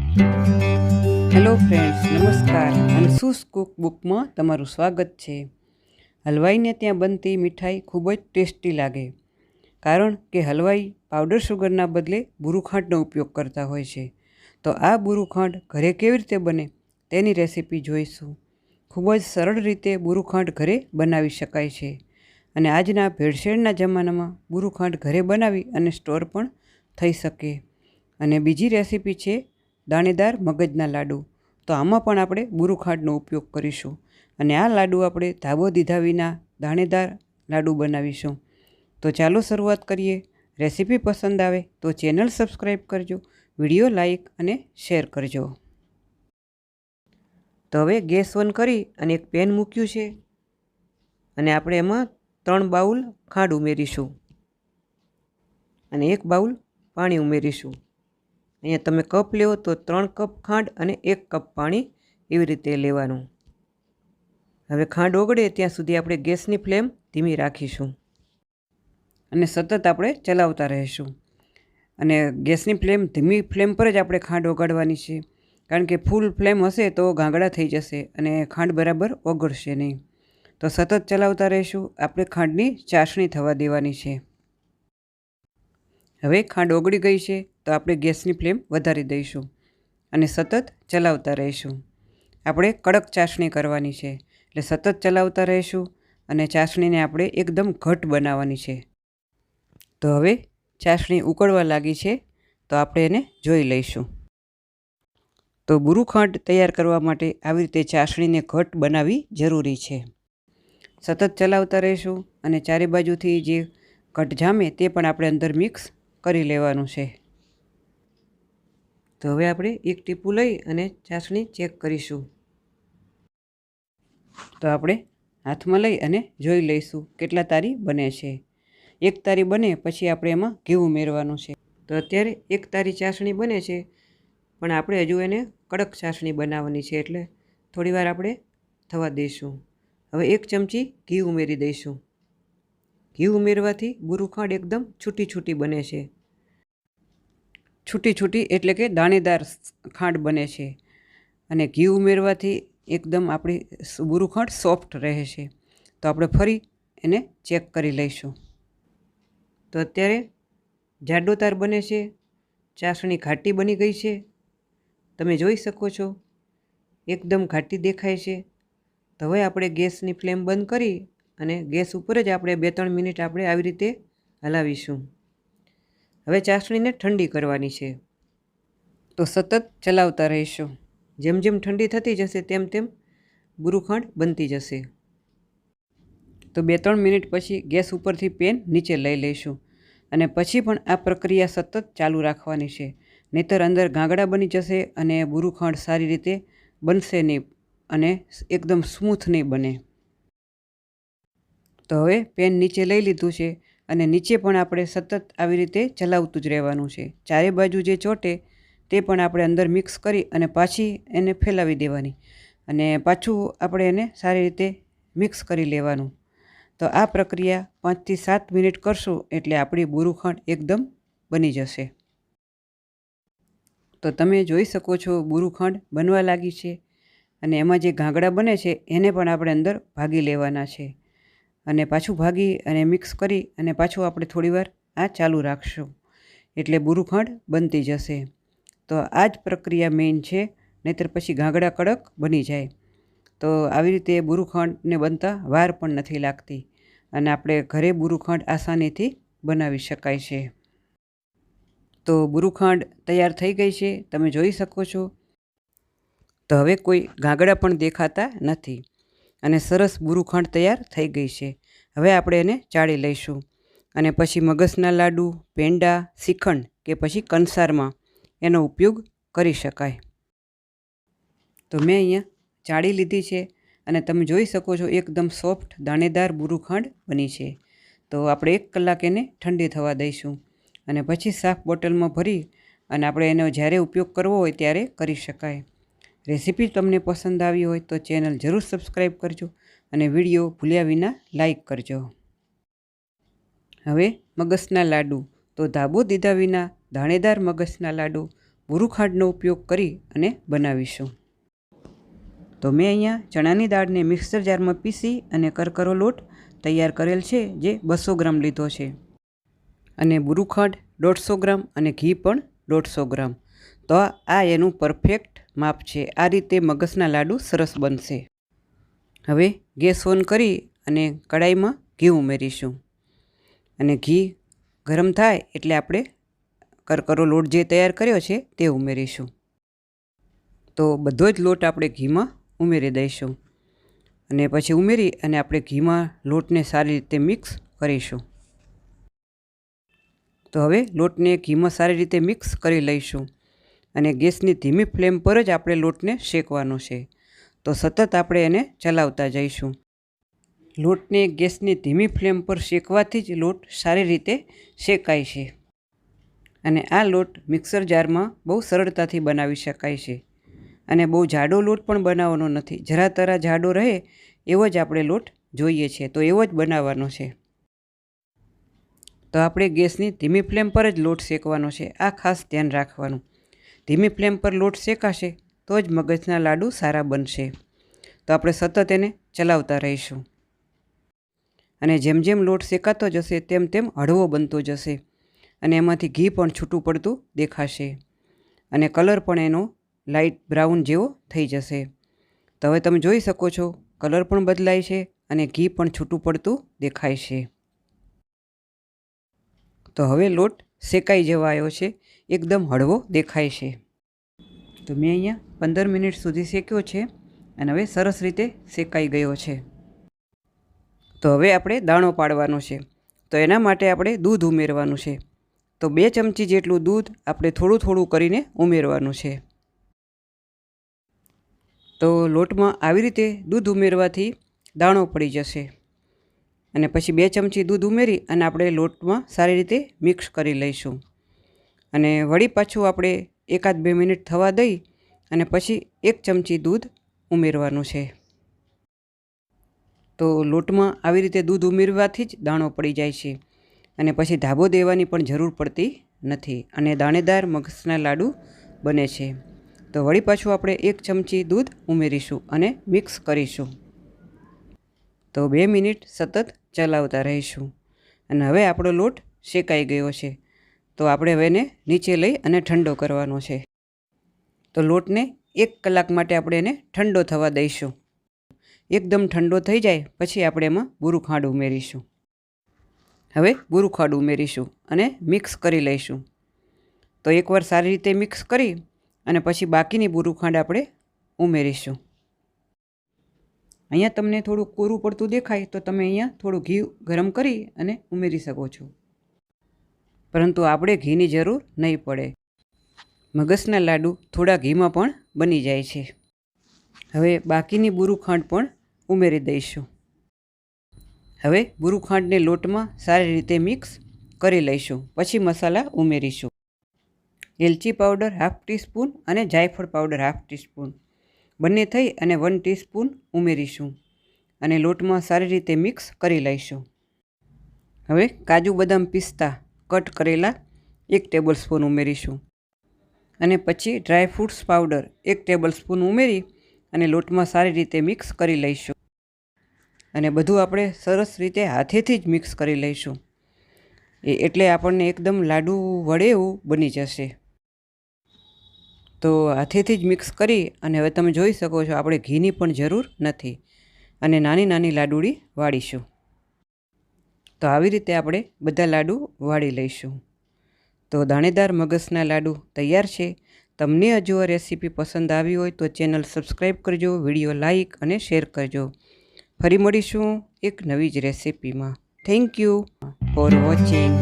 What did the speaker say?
Hello friends, નમસ્કાર. અંશુસ કુકબુકમાં તમારું સ્વાગત છે. હલવાઈને ત્યાં બનતી મીઠાઈ ખૂબ જ ટેસ્ટી લાગે, કારણ કે હલવાઈ પાવડર શુગરના બદલે બુરુખાંડનો ઉપયોગ કરતા હોય છે. તો આ બુરુખાંડ ઘરે કેવી રીતે બને તેની રેસીપી જોઈશું. ખૂબ જ સરળ રીતે બુરુખાંડ ઘરે બનાવી શકાય છે, અને આજના ભેળસેળના જમાનામાં બુરુખાંડ ઘરે બનાવી અને સ્ટોર પણ થઈ શકે. અને બીજી રેસીપી છે દાણેદાર મગજના લાડુ. તો આમાં પણ આપણે બુરુખાંડનો ઉપયોગ કરીશું, અને આ લાડુ આપણે ધાબો દીધા વિના દાણેદાર લાડુ બનાવીશું. તો ચાલો શરૂઆત કરીએ. રેસીપી પસંદ આવે તો ચેનલ સબસ્ક્રાઈબ કરજો, વિડીયો લાઈક અને શેર કરજો. તો હવે ગેસ ઓન કરી અને એક પેન મૂક્યું છે, અને આપણે એમાં 3 બાઉલ ખાંડ ઉમેરીશું અને 1 બાઉલ પાણી ઉમેરીશું. અહીંયા તમે કપ લેવો તો 3 કપ ખાંડ અને 1 કપ પાણી એવી રીતે લેવાનું. હવે ખાંડ ઓગળે ત્યાં સુધી આપણે ગેસની ફ્લેમ ધીમી રાખીશું અને સતત આપણે ચલાવતા રહીશું. અને ગેસની ફ્લેમ ધીમી ફ્લેમ પર જ આપણે ખાંડ ઓગાળવાની છે, કારણ કે ફૂલ ફ્લેમ હશે તો ગાંગડા થઈ જશે અને ખાંડ બરાબર ઓગળશે નહીં. તો સતત ચલાવતા રહીશું. આપણે ખાંડની ચાસણી થવા દેવાની છે. હવે ખાંડ ઓગળી ગઈ છે તો આપણે ગેસની ફ્લેમ વધારી દઈશું અને સતત ચલાવતા રહીશું. આપણે કડક ચાસણી કરવાની છે, એટલે સતત ચલાવતા રહીશું અને ચાસણીને આપણે એકદમ ઘટ બનાવવાની છે. તો હવે ચાસણી ઉકળવા લાગી છે, તો આપણે એને જોઈ લઈશું. તો બુરુખાંડ તૈયાર કરવા માટે આવી રીતે ચાસણીને ઘટ બનાવવી જરૂરી છે. સતત ચલાવતા રહીશું અને ચારે બાજુથી જે ઘટ જામે તે પણ આપણે અંદર મિક્સ કરી લેવાનું છે. તો હવે આપણે એક ટીપું લઈ અને ચાસણી ચેક કરીશું. તો આપણે હાથમાં લઈ અને જોઈ લઈશું કેટલા તારી બને છે. 1 તારી બને પછી આપણે એમાં ઘી ઉમેરવાનું છે. તો અત્યારે 1 તારી ચાસણી બને છે, પણ આપણે હજુ એને કડક ચાસણી બનાવવાની છે, એટલે થોડીવાર આપણે થવા દઈશું. હવે 1 ચમચી ઘી ઉમેરી દઈશું. ઘી ઉમેરવાથી બુરુખાંડ એકદમ છૂટી છૂટી બને છે. છૂટી છૂટી એટલે કે દાણેદાર ખાંડ બને છે, અને ઘી ઉમેરવાથી એકદમ આપણી બુરુખાંડ સોફ્ટ રહે છે. તો આપણે ફરી એને ચેક કરી લઈશું. તો અત્યારે જાડો તાર બને છે, ચાસણી ઘાટી બની ગઈ છે. તમે જોઈ શકો છો એકદમ ઘાટી દેખાય છે. તો હવે આપણે ગેસની ફ્લેમ બંધ કરી અને ગેસ ઉપર જ આપણે 2-3 મિનિટ આપણે આવી રીતે હલાવીશું. હવે ચાસણીને ઠંડી કરવાની છે, તો સતત ચલાવતા રહીશું. જેમ જેમ ઠંડી થતી જશે તેમ તેમ બુરુખાંડ બનતી જશે. તો 2-3 મિનિટ પછી ગેસ ઉપરથી પેન નીચે લઈ લઈશું, અને પછી પણ આ પ્રક્રિયા સતત ચાલુ રાખવાની છે, નહીંતર અંદર ગાંગડા બની જશે અને બુરુખાંડ સારી રીતે બનશે નહીં અને એકદમ સ્મૂથ નહીં બને. તો હવે પેન નીચે લઈ લીધું છે, અને નીચે પણ આપણે સતત આવી રીતે ચલાવતું જ રહેવાનું છે. ચારે બાજુ જે ચોટે તે પણ આપણે અંદર મિક્સ કરી અને પાછી એને ફેલાવી દેવાની, અને પાછું આપણે એને સારી રીતે મિક્સ કરી લેવાનું. તો આ પ્રક્રિયા 5 થી 7 મિનિટ કરશું એટલે આપણી બુરુખાંડ એકદમ બની જશે. તો તમે જોઈ શકો છો બુરુખાંડ બનવા લાગી છે, અને એમાં જે ગાંગડા બને છે એને પણ આપણે અંદર ભાગી લેવાના છે, અને પાછું ભાગી અને મિક્સ કરી અને પાછું આપણે થોડીવાર આ ચાલુ રાખશું એટલે બુરુખાંડ બનતી જશે. તો આ જ પ્રક્રિયા મેઇન છે, નહીંતર પછી ગાંગડા કડક બની જાય. તો આવી રીતે બુરુખાંડને બનતા વાર પણ નથી લાગતી, અને આપણે ઘરે બુરુખાંડ આસાનીથી બનાવી શકાય છે. તો બુરુખાંડ તૈયાર થઈ ગઈ છે, તમે જોઈ શકો છો. તો હવે કોઈ ગાંગડા પણ દેખાતા નથી, અને સરસ બુરુખાંડ તૈયાર થઈ ગઈ છે. હવે આપણે એને ચાળી લઈશું, અને પછી મગસના લાડુ, પેંડા, શ્રીખંડ કે પછી કંસારમાં એનો ઉપયોગ કરી શકાય. તો મેં અહીંયા ચાળી લીધી છે, અને તમે જોઈ શકો છો એકદમ સોફ્ટ દાણેદાર બુરુખાંડ બની છે. તો આપણે 1 કલાક એને ઠંડી થવા દઈશું, અને પછી સાફ બોટલમાં ભરી અને આપણે એનો જ્યારે ઉપયોગ કરવો હોય ત્યારે કરી શકાય. રેસીપી તમને પસંદ આવી હોય તો ચેનલ જરૂર સબસ્ક્રાઈબ કરજો, અને વિડીયો ભૂલ્યા વિના લાઈક કરજો. હવે મગસના લાડુ. તો ધાબો દીધા વિના દાણેદાર મગસના લાડુ બુરું ખાંડનો ઉપયોગ કરી અને બનાવીશું. તો મેં અહીંયા ચણાની દાળને મિક્સર જારમાં પીસી અને કરકરો લોટ તૈયાર કરેલ છે, જે 200 ગ્રામ લીધો છે. અને બુરું ખાંડ 150 ગ્રામ અને ઘી પણ 150 ગ્રામ. તો આ એનું પરફેક્ટ માપ છે. આ રીતે મગસના લાડુ સરસ બનશે. હવે ગેસ ઓન કરી અને કડાઈમાં ઘી ઉમેરીશું. અને ઘી ગરમ થાય એટલે આપણે કરકરો લોટ જે તૈયાર કર્યો છે તે ઉમેરીશું. તો બધો જ લોટ આપણે ઘીમાં ઉમેરી દઈશું. અને પછી ઉમેરી અને આપણે ઘીમાં લોટને સારી રીતે મિક્સ કરીશું. તો હવે લોટને ઘીમાં સારી રીતે મિક્સ કરી લઈશું. અને ગેસની ધીમી ફ્લેમ પર જ આપણે લોટને શેકવાનો છે. તો સતત આપણે એને ચલાવતા જઈશું. લોટને ગેસની ધીમી ફ્લેમ પર શેકવાથી જ લોટ સારી રીતે શેકાય છે. અને આ લોટ મિક્સર જારમાં બહુ સરળતાથી બનાવી શકાય છે. અને બહુ જાડો લોટ પણ બનાવવાનો નથી. જરા તરા જાડો રહે એવો જ આપણે લોટ જોઈએ છે, તો એવો જ બનાવવાનો છે. તો આપણે ગેસની ધીમી ફ્લેમ પર જ લોટ શેકવાનો છે. આ ખાસ ધ્યાન રાખવાનું. ધીમી ફ્લેમ પર લોટ શેકાશે તો જ મગજના લાડુ સારા બનશે. તો આપણે સતત એને ચલાવતા રહીશું. અને જેમ જેમ લોટ શેકાતો જશે તેમ તેમ હળવો બનતો જશે. અને એમાંથી ઘી પણ છૂટું પડતું દેખાશે. અને કલર પણ એનો લાઇટ બ્રાઉન જેવો થઈ જશે. તો હવે તમે જોઈ શકો છો, કલર પણ બદલાય છે અને ઘી પણ છૂટું પડતું દેખાય છે. તો હવે લોટ શેકાઈ જવા આવ્યો છે, એકદમ હળવો દેખાય છે. તો મેં અહીંયા 15 મિનિટ સુધી શેક્યો છે અને હવે સરસ રીતે શેકાઈ ગયો છે. તો હવે આપણે દાણો પાડવાનો છે. તો એના માટે આપણે દૂધ ઉમેરવાનું છે. તો 2 ચમચી જેટલું દૂધ આપણે થોડું થોડું કરીને ઉમેરવાનું છે. તો લોટમાં આવી રીતે દૂધ ઉમેરવાથી દાણો પડી જશે. અને પછી 2 ચમચી દૂધ ઉમેરી અને આપણે લોટમાં સારી રીતે મિક્સ કરી લઈશું. અને વળી પાછું આપણે 1-2 મિનિટ થવા દઈ અને પછી 1 ચમચી દૂધ ઉમેરવાનું છે. તો લોટમાં આવી રીતે દૂધ ઉમેરવાથી જ દાણો પડી જાય છે. અને પછી ધાબો દેવાની પણ જરૂર પડતી નથી. અને દાણેદાર મગસના લાડુ બને છે. તો વળી પાછું આપણે 1 ચમચી દૂધ ઉમેરીશું અને મિક્સ કરીશું. તો 2 મિનિટ સતત ચલાવતા રહીશું. અને હવે આપણો લોટ શેકાઈ ગયો છે. તો આપણે હવે એને નીચે લઈ અને ઠંડો કરવાનો છે. તો લોટને 1 કલાક માટે આપણે એને ઠંડો થવા દઈશું. એકદમ ઠંડો થઈ જાય પછી આપણે એમાં બુરું ખાંડ ઉમેરીશું. હવે બુરું ખાંડ ઉમેરીશું અને મિક્સ કરી લઈશું. તો એકવાર સારી રીતે મિક્સ કરી અને પછી બાકીની બુરું ખાંડ આપણે ઉમેરીશું. અહીંયા તમને થોડું કોરું પડતું દેખાય તો તમે અહીંયા થોડું ઘી ગરમ કરી અને ઉમેરી શકો છો. પરંતુ આપણે ઘીની જરૂર નહીં પડે. મગસના લાડુ થોડા ઘીમાં પણ બની જાય છે. હવે બાકીની બુરું ખાંડ પણ ઉમેરી દઈશું. હવે બુરું ખાંડને લોટમાં સારી રીતે મિક્સ કરી લઈશું. પછી મસાલા ઉમેરીશું. એલચી પાવડર 1/2 ટીસ્પૂન અને જાયફળ પાવડર 1/2 ટીસ્પૂન બંને થઈ અને 1 ટીસ્પૂન ઉમેરીશું. અને લોટમાં સારી રીતે મિક્સ કરી લઈશું. હવે કાજુ બદામ પિસ્તા કટ કરેલા 1 ટેબલ સ્પૂન ઉમેરીશું. અને પછી dry fruits powder 1 table spoon ઉમેરી અને લોટમાં સારી રીતે મિક્સ કરી લઈશું. અને બધું આપણે સરસ રીતે હાથેથી જ મિક્સ કરી લઈશું. એટલે આપણને એકદમ લાડુ વળે એવું બની જશે. તો હાથેથી જ મિક્સ કરી અને હવે તમે જોઈ શકો છો આપણે ઘીની પણ જરૂર નથી. અને નાની નાની લાડુળી વાળીશું. તો આવી રીતે આપણે બધા લાડુ વાળી લઈશું. તો દાણેદાર મગસના લાડુ તૈયાર છે. તમને હજુ આ રેસીપી પસંદ આવી હોય તો ચેનલ સબસ્ક્રાઈબ કરજો, વિડીયો લાઈક અને શેર કરજો. ફરી મળીશું એક નવી જ રેસીપીમાં. Thank you for watching.